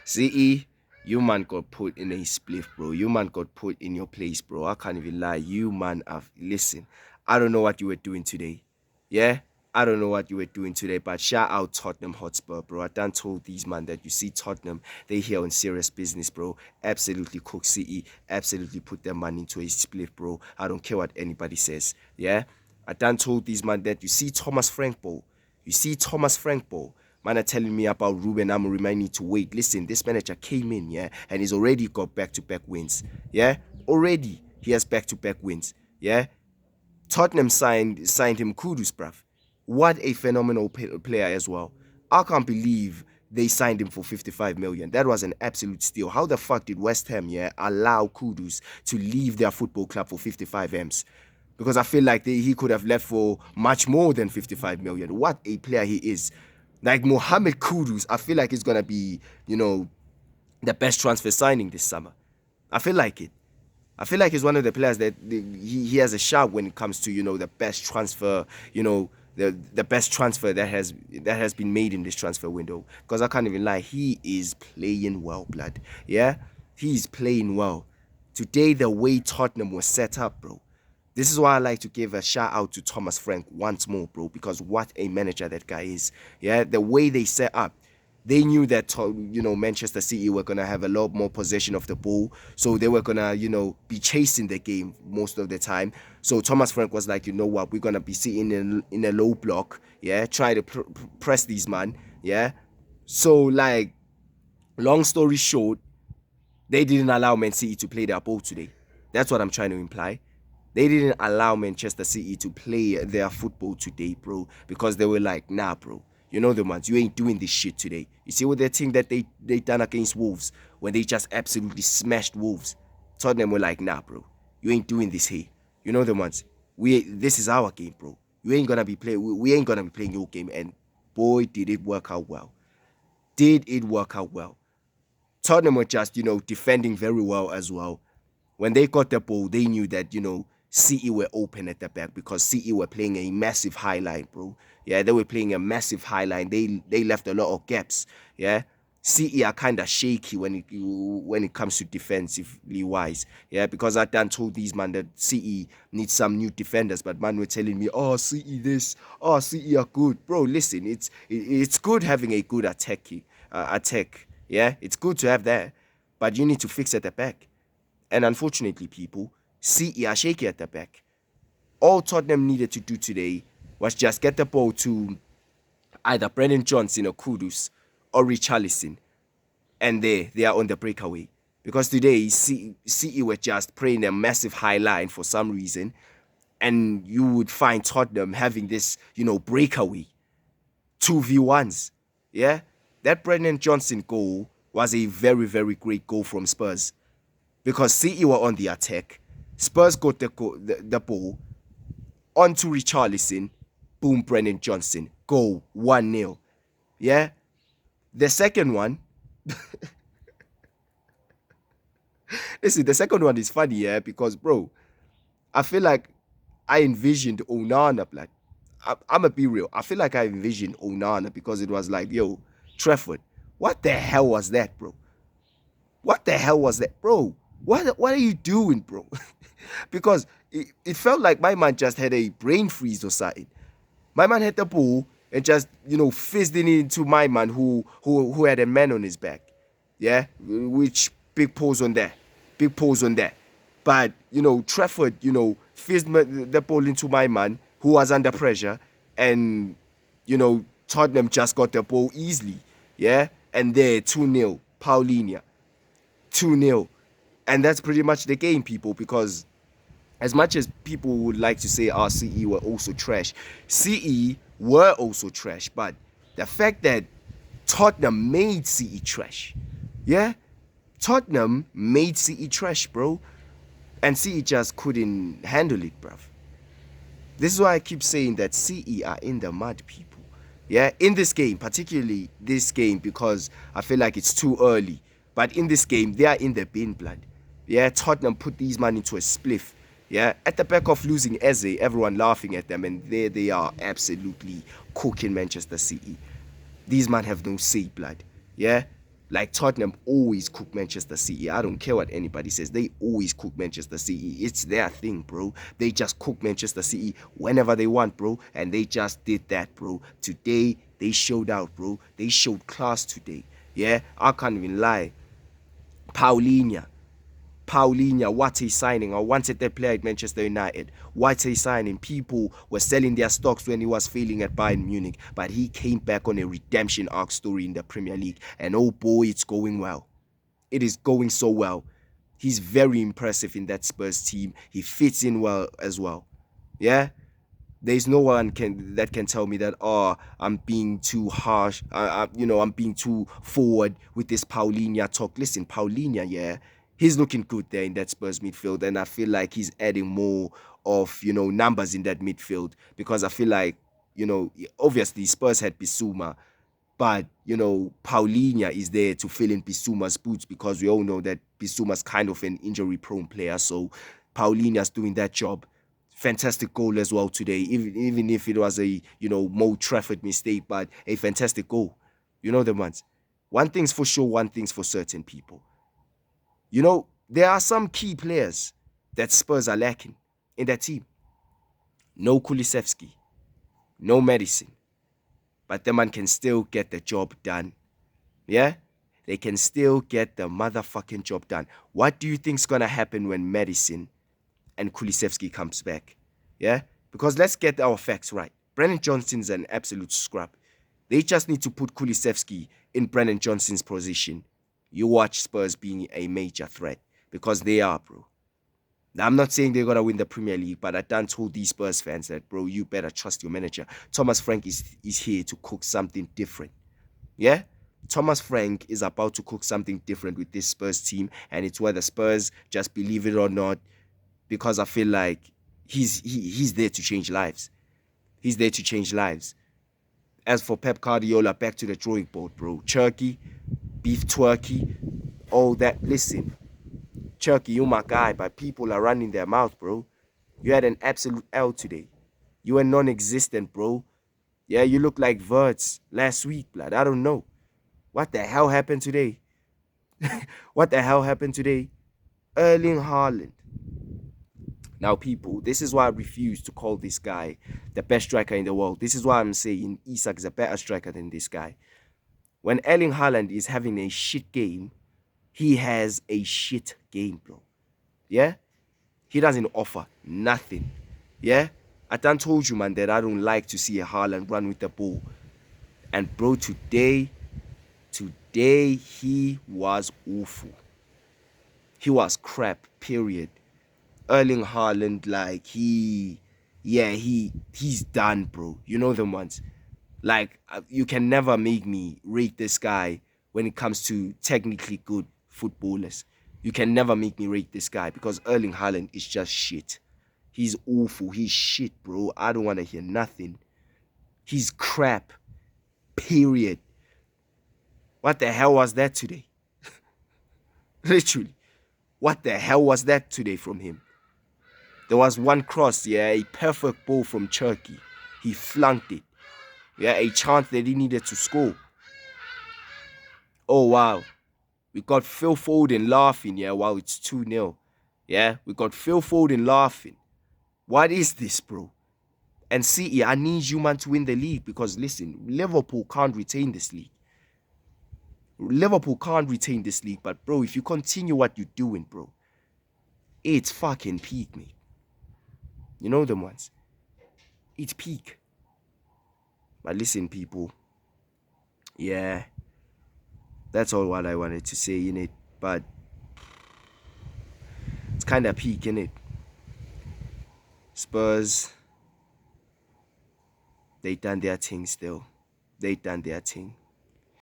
CE, you man got put in a spliff, bro. You man got put in your place, bro. I can't even lie. You man have listen. I don't know what you were doing today. Yeah? I don't know what you were doing today, but shout out Tottenham Hotspur, bro. I done told these man that you see Tottenham, they here on serious business, bro. Absolutely cook CE, absolutely put their money into a split, bro. I don't care what anybody says. Yeah? I done told these man that you see Thomas Frank, bro. You see Thomas Frank, bro. Man are telling me about Ruben Amorim. I need to wait. Listen, this manager came in, yeah, and he's already got back-to-back wins. Yeah, already he has back-to-back wins. Yeah, Tottenham signed him kudus, bruv. What a phenomenal player as well. I can't believe they signed him for 55 million. That was an absolute steal. How the fuck did West Ham, yeah, allow Kudus to leave their football club for 55 M's? Because I feel like he could have left for much more than 55 million. What a player he is. Like Mohamed Kudus, I feel like he's going to be, the best transfer signing this summer. I feel like it. I feel like he's one of the players that he has a shout when it comes to the best transfer, the best transfer that has been made in this transfer window. Because I can't even lie, he is playing well, blood. Yeah, he's playing well. Today, the way Tottenham was set up, bro. This is why I like to give a shout out to Thomas Frank once more, bro, because what a manager that guy is. Yeah, the way they set up, they knew that Manchester City were gonna have a lot more possession of the ball, so they were gonna be chasing the game most of the time. So Thomas Frank was like, you know what, we're gonna be sitting in a low block, yeah, try to press these man, yeah. So like, long story short, they didn't allow Man City to play their ball today. That's what I'm trying to imply. They didn't allow Manchester City to play their football today, bro, because they were like, nah, bro. You know the ones, you ain't doing this shit today. You see what their thing that they done against Wolves when they just absolutely smashed Wolves. Tottenham were like, nah, bro, you ain't doing this here. You know the ones. This is our game, bro. You ain't gonna be playing. We ain't gonna be playing your game. And boy, did it work out well. Did it work out well? Tottenham were just defending very well as well. When they got the ball, they knew that, City were open at the back because City were playing a massive high line, bro. Yeah, they were playing a massive high line. They left a lot of gaps. Yeah. City are kind of shaky when it comes to defensively wise. Yeah, because I done told these man that City needs some new defenders, but man were telling me, oh City this, oh City are good, bro. Listen, it's good having a good attack. Yeah, it's good to have that, but you need to fix at the back. And unfortunately, people, City are shaky at the back. All Tottenham needed to do today was just get the ball to either Brennan Johnson or Kudus or Richarlison, and they are on the breakaway. Because today, City were just playing a massive high line for some reason, and you would find Tottenham having this, breakaway 2v1s. Yeah? That Brennan Johnson goal was a very, very great goal from Spurs because City were on the attack. Spurs got the ball onto Richarlison. Boom, Brennan Johnson. Goal 1-0. Yeah? The second one, listen, the second one is funny, yeah, because, bro, I feel like I envisioned Onana, like, I'm going to be real. I feel like I envisioned Onana because it was like, yo, Trafford, what the hell was that, bro? What the hell was that, bro? What are you doing, bro? Because it felt like my man just had a brain freeze or something. My man had the ball and just fizzed it into my man who had a man on his back. Yeah, which big pause on that, big pause on that. But Trafford fizzed the ball into my man who was under pressure, and Tottenham just got the ball easily. Yeah, and there 2-0, Paulinho. 2-0. And that's pretty much the game, people, because as much as people would like to say our CE were also trash, CE were also trash, but the fact that Tottenham made CE trash, yeah? Tottenham made CE trash, bro, and CE just couldn't handle it, bruv. This is why I keep saying that CE are in the mud, people. Yeah, in this game, particularly this game, because I feel like it's too early. But in this game, they are in the bin, blood. Yeah, Tottenham put these man into a spliff. Yeah, at the back of losing Eze, everyone laughing at them, and there they are, absolutely cooking Manchester City. These man have no say, blood. Yeah, Like Tottenham always cook Manchester City. I don't care what anybody says. They always cook Manchester City. It's their thing, bro. They just cook Manchester City whenever they want, bro. And they just did that, bro. Today, they showed out, bro. They showed class today. Yeah, I can't even lie. Paulinho. Paulinho, what a signing. I wanted that player at Manchester United. What a signing. People were selling their stocks when he was failing at Bayern Munich. But he came back on a redemption arc story in the Premier League. And oh boy, it's going well. It is going so well. He's very impressive in that Spurs team. He fits in well as well. Yeah? There's no one that can tell me that, oh, I'm being too harsh, I'm being too forward with this Paulinho talk. Listen, Paulinho, yeah, he's looking good there in that Spurs midfield, and I feel like he's adding more of, numbers in that midfield, because I feel like, obviously Spurs had Bissouma, but, Paulinho is there to fill in Bissouma's boots, because we all know that Bissouma's kind of an injury-prone player. So Paulinho's doing that job. Fantastic goal as well today, even if it was a, Mo Trafford mistake, but a fantastic goal. You know the ones. One thing's for sure, one thing's for certain, people. There are some key players that Spurs are lacking in that team. No Kulusevski, no Madison, but the man can still get the job done. Yeah? They can still get the motherfucking job done. What do you think's gonna happen when Madison and Kulusevski comes back? Yeah? Because let's get our facts right. Brennan Johnson's an absolute scrub. They just need to put Kulusevski in Brennan Johnson's position. You watch Spurs being a major threat, because they are, bro. Now, I'm not saying they're going to win the Premier League, but I done told these Spurs fans that, bro, you better trust your manager. Thomas Frank is here to cook something different. Yeah? Thomas Frank is about to cook something different with this Spurs team, and it's whether Spurs just believe it or not, because I feel like he's there to change lives. He's there to change lives. As for Pep Guardiola, back to the drawing board, bro. Cherki, beef turkey, all that. Listen, Cherki, you my guy, but people are running their mouth, bro. You had an absolute L today. You were non-existent, bro. Yeah, you look like Verts last week, blood. I don't know. What the hell happened today? What the hell happened today? Erling Haaland. Now, people, this is why I refuse to call this guy the best striker in the world. This is why I'm saying Isak is a better striker than this guy. When Erling Haaland is having a shit game, he has a shit game, bro. Yeah? He doesn't offer nothing. Yeah? I done told you, man, that I don't like to see a Haaland run with the ball. And, bro, today, he was awful. He was crap, period. Erling Haaland, like, he's done, bro. You know them ones. Like, you can never make me rate this guy when it comes to technically good footballers. You can never make me rate this guy, because Erling Haaland is just shit. He's awful. He's shit, bro. I don't want to hear nothing. He's crap, period. What the hell was that today? Literally. What the hell was that today from him? There was one cross, yeah, a perfect ball from Cherki. He flunked it. Yeah, a chance that he needed to score. Oh, wow. We got Phil Foden laughing, yeah, while it's 2-0. Yeah, we got Phil Foden laughing. What is this, bro? And City, I need you, man, to win the league, because, listen, Liverpool can't retain this league. Liverpool can't retain this league, but, bro, if you continue what you're doing, bro, it's fucking peak, mate. You know them ones. It's peak. But listen, people. Yeah. That's all what I wanted to say in it. But it's kind of peak, in it. Spurs, they done their thing still. They done their thing.